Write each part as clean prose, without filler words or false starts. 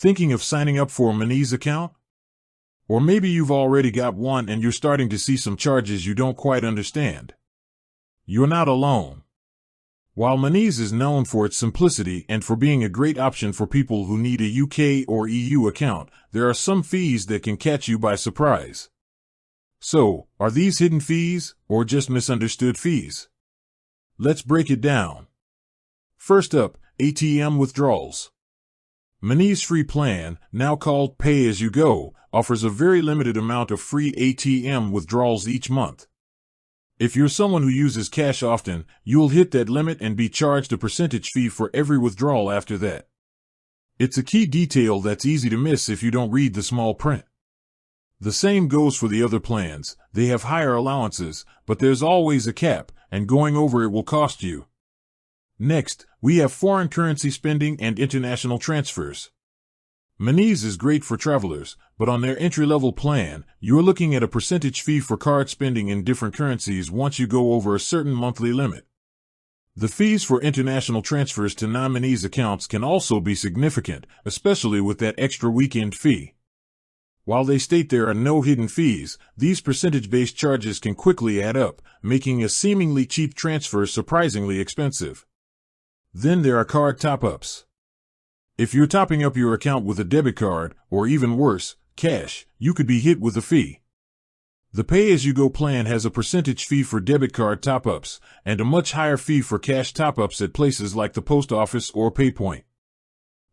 Thinking of signing up for a Monese account? Or maybe you've already got one and you're starting to see some charges you don't quite understand. You're not alone. While Monese is known for its simplicity and for being a great option for people who need a UK or EU account, there are some fees that can catch you by surprise. So, are these hidden fees, or just misunderstood fees? Let's break it down. First up, ATM withdrawals. Monese's free plan, now called Pay-as-you-go, offers a very limited amount of free ATM withdrawals each month. If you're someone who uses cash often, you'll hit that limit and be charged a percentage fee for every withdrawal after that. It's a key detail that's easy to miss if you don't read the small print. The same goes for the other plans. They have higher allowances, but there's always a cap, and going over it will cost you. Next, we have foreign currency spending and international transfers. Monese is great for travelers, but on their entry-level plan, you're looking at a percentage fee for card spending in different currencies once you go over a certain monthly limit. The fees for international transfers to non-Monese accounts can also be significant, especially with that extra weekend fee. While they state there are no hidden fees, these percentage-based charges can quickly add up, making a seemingly cheap transfer surprisingly expensive. Then there are card top-ups. If you're topping up your account with a debit card, or even worse, cash, you could be hit with a fee. The pay-as-you-go plan has a percentage fee for debit card top-ups, and a much higher fee for cash top-ups at places like the post office or PayPoint.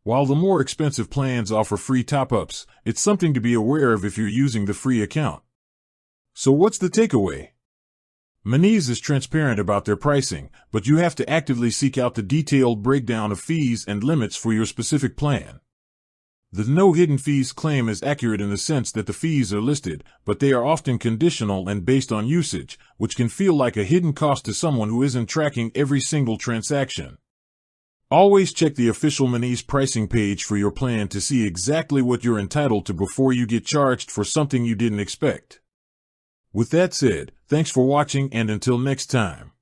While the more expensive plans offer free top-ups, it's something to be aware of if you're using the free account. So what's the takeaway? Monese is transparent about their pricing, but you have to actively seek out the detailed breakdown of fees and limits for your specific plan. The no hidden fees claim is accurate in the sense that the fees are listed, but they are often conditional and based on usage, which can feel like a hidden cost to someone who isn't tracking every single transaction. Always check the official Monese pricing page for your plan to see exactly what you're entitled to before you get charged for something you didn't expect. With that said, thanks for watching, and until next time.